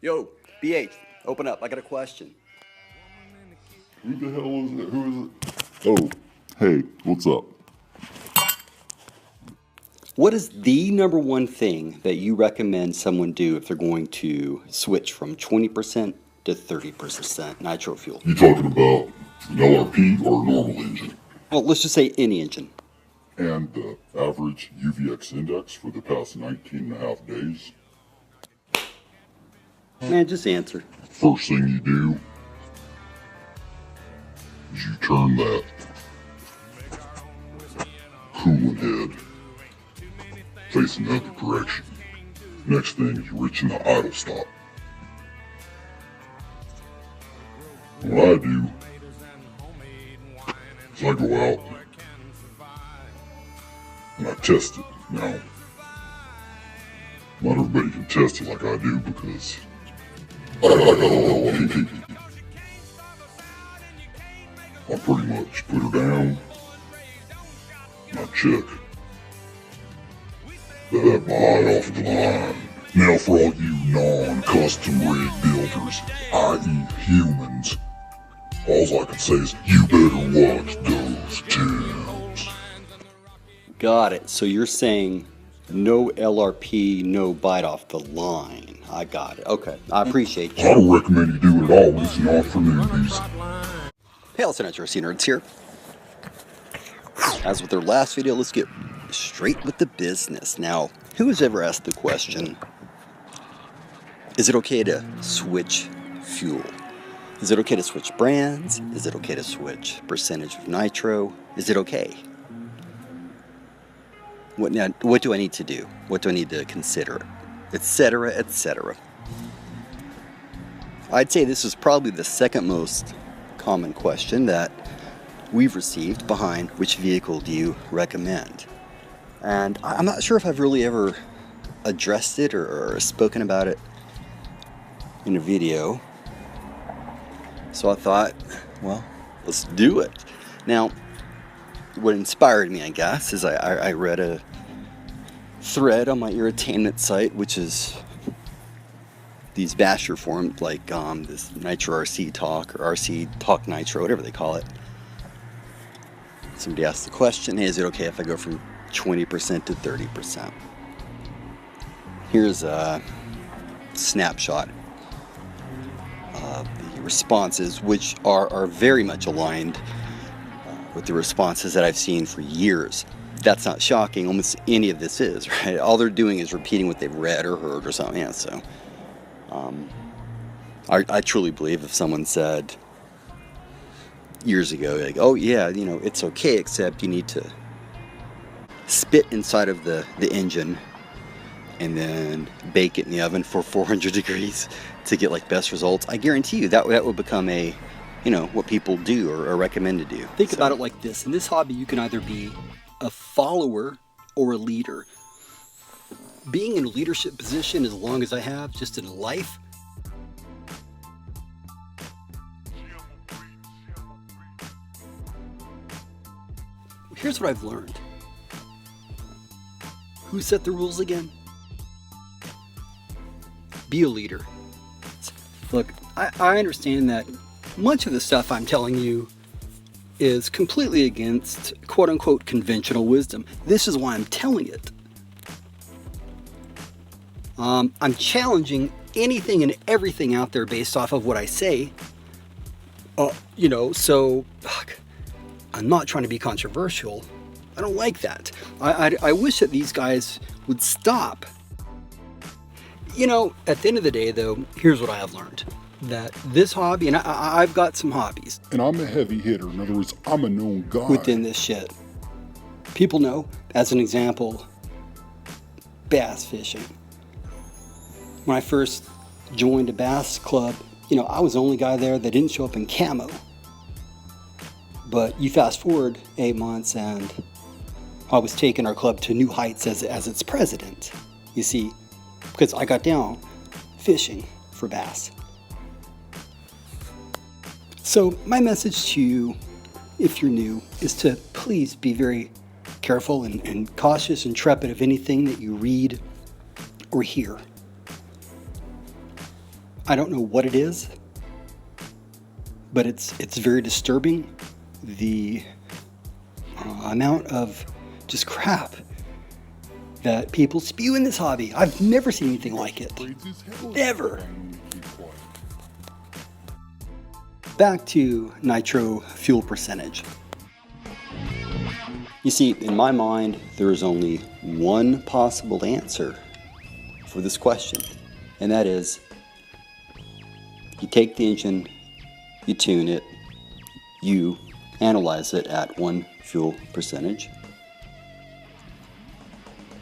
Yo, BH, open up. I got a question. Who the hell is it? Who is it? Oh, hey, what's up? What is the number one thing that you recommend someone do if they're going to switch from 20% to 30% nitro fuel? You talking about an LRP or a normal engine? Well, let's just say any engine. And the average UVX index for the past 19 and a half days? Man, just answer. First thing you do is you turn that coolant head facing the other direction. Next thing is reaching the idle stop. What I do is I go out and I test it. Now, not everybody can test it like I do because I got all LP. I pretty much put her down and I check that behind off the line. Now for all you non-custom rig builders, i.e. humans, all I can say is you better watch those tunes. Got it. So you're saying no LRP, no bite off the line. I got it. Okay. I appreciate you. I don't recommend you do it all. It's not for newbies. Hey, listen, RC Nerds here. As with our last video, let's get straight with the business. Now, who has ever asked the question, is it okay to switch fuel? Is it okay to switch brands? Is it okay to switch percentage of nitro? Is it okay? What do I need to do? What do I need to consider? Etc., etc. I'd say this is probably the second most common question that we've received behind which vehicle do you recommend. And I'm not sure if I've really ever addressed it or spoken about it in a video. So I thought, well, let's do it. Now, what inspired me, I guess, is I read a thread on my Irritainment site, which is these basher forums like this Nitro RC Talk or RC Talk Nitro, whatever they call it. Somebody asked the question, hey, is it okay if I go from 20% to 30%? Here's a snapshot of the responses, which are very much aligned with the responses that I've seen for years. That's not shocking. Almost any of this is, right? All they're doing is repeating what they've read or heard or something. Yeah, so I truly believe if someone said years ago, like, oh yeah, you know, it's okay, except you need to spit inside of the engine and then bake it in the oven for 400 degrees to get like best results, I guarantee you that would become a, you know, what people do or recommend to do. Think about it like this. In this hobby, you can either be a follower or a leader. Being in a leadership position as long as I have, just in life, here's what I've learned. Who set the rules again? Be a leader. Look, I understand that much of the stuff I'm telling you is completely against quote-unquote conventional wisdom. This is why I'm telling it. I'm challenging anything and everything out there based off of what I say. You know, so I'm not trying to be controversial. I don't like that. I wish that these guys would stop. You know, at the end of the day, though, here's what I have learned. That this hobby, and I've got some hobbies. And I'm a heavy hitter. In other words, I'm a known guy. Within this shit. People know, as an example, bass fishing. When I first joined a bass club, you know, I was the only guy there that didn't show up in camo. But you fast forward 8 months and I was taking our club to new heights as its president. You see, because I got down fishing for bass. So my message to you, if you're new, is to please be very careful and cautious and trepid of anything that you read or hear. I don't know what it is, but it's very disturbing, the amount of just crap that people spew in this hobby. I've never seen anything like it. Never. Back to nitro fuel percentage. You see, in my mind, there is only one possible answer for this question, and that is, you take the engine, you tune it, you analyze it at 1 fuel percentage,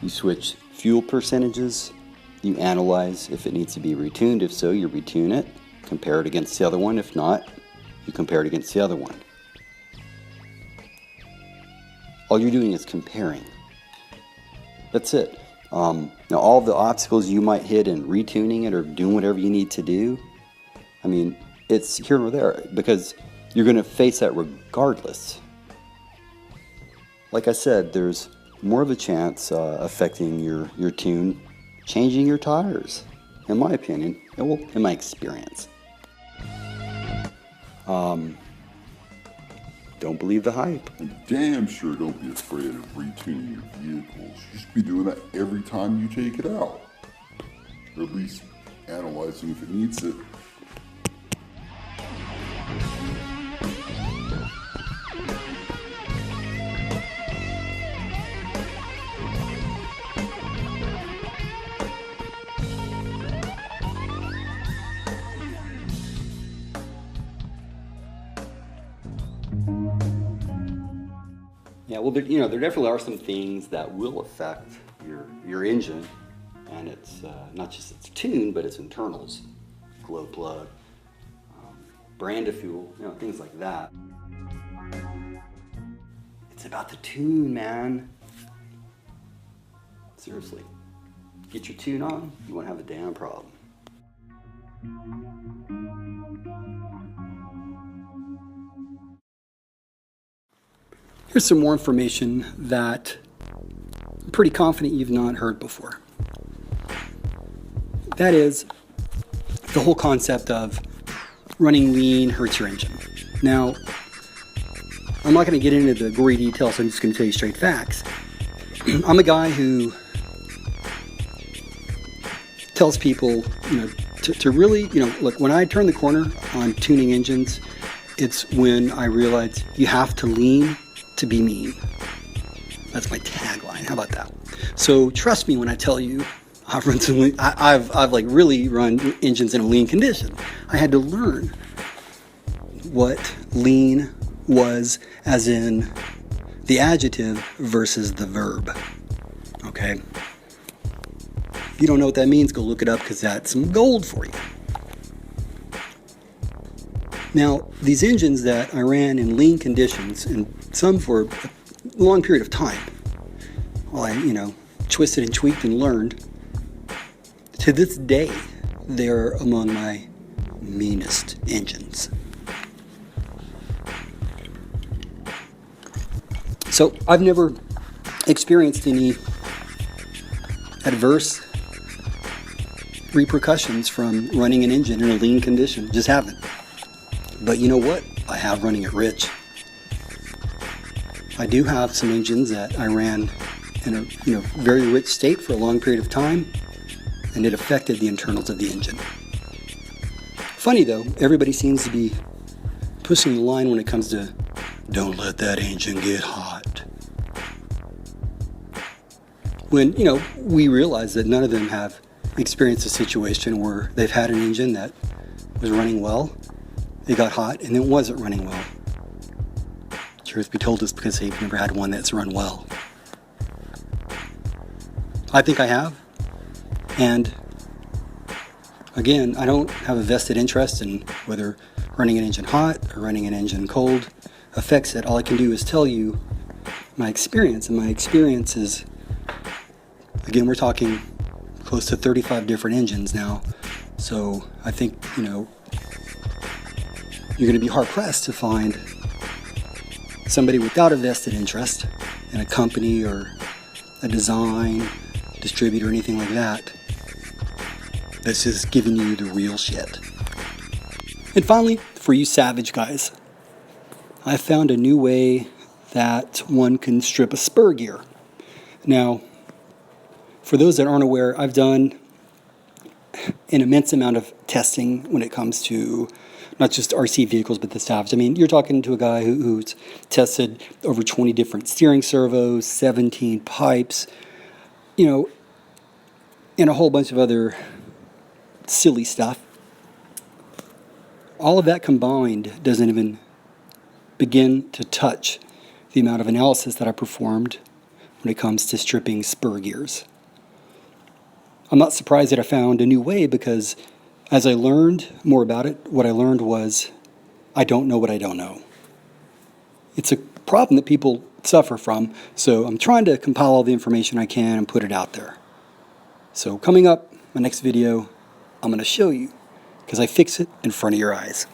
you switch fuel percentages, you analyze if it needs to be retuned. If so, you retune it, compare it against the other one. If not, you compare it against the other one. All you're doing is comparing. That's it. Now, all the obstacles you might hit in retuning it or doing whatever you need to do, I mean, it's here or there, because you're going to face that regardless. Like I said, there's more of a chance affecting your tune, changing your tires, in my opinion, well, in my experience. Don't believe the hype. And damn sure don't be afraid of retuning your vehicles. You should be doing that every time you take it out. Or at least analyzing if it needs it. Yeah, well, there definitely are some things that will affect your engine, and it's not just its tune, but its internals, glow plug, brand of fuel, things like that. It's about the tune, man. Seriously, get your tune on, you won't have a damn problem. Here's some more information that I'm pretty confident you've not heard before. That is the whole concept of running lean hurts your engine. Now, I'm not going to get into the gory details, I'm just going to tell you straight facts. I'm a guy who tells people, to really, look, when I turn the corner on tuning engines, it's when I realize you have to lean to be mean. That's my tagline. How about that? So trust me when I tell you I've run some lean, I've like really run engines in a lean condition. I had to learn what lean was, as in the adjective versus the verb. Okay? If you don't know what that means, go look it up, because that's some gold for you. Now, these engines that I ran in lean conditions, and some for a long period of time, while I, twisted and tweaked and learned, to this day, they're among my meanest engines. So, I've never experienced any adverse repercussions from running an engine in a lean condition. Just haven't. But you know what? I have running it rich. I do have some engines that I ran in a very rich state for a long period of time, and it affected the internals of the engine. Funny though, everybody seems to be pushing the line when it comes to don't let that engine get hot. When, we realize that none of them have experienced a situation where they've had an engine that was running well, it got hot, and it wasn't running well. Truth be told, it's because they've never had one that's run well. I think I have, and again, I don't have a vested interest in whether running an engine hot or running an engine cold affects it. All I can do is tell you my experience, and my experience is, again, we're talking close to 35 different engines now, so I think, you're going to be hard-pressed to find somebody without a vested interest in a company or a design, distributor, anything like that, This is giving you the real shit. And finally, for you savage guys, I found a new way that one can strip a spur gear. Now, for those that aren't aware, I've done an immense amount of testing when it comes to not just RC vehicles, but the Savage. I mean, you're talking to a guy who's tested over 20 different steering servos, 17 pipes, you know, and a whole bunch of other silly stuff. All of that combined doesn't even begin to touch the amount of analysis that I performed when it comes to stripping spur gears. I'm not surprised that I found a new way, because as I learned more about it, what I learned was I don't know what I don't know. It's a problem that people suffer from, so I'm trying to compile all the information I can and put it out there. So coming up, my next video, I'm going to show you, because I fix it in front of your eyes.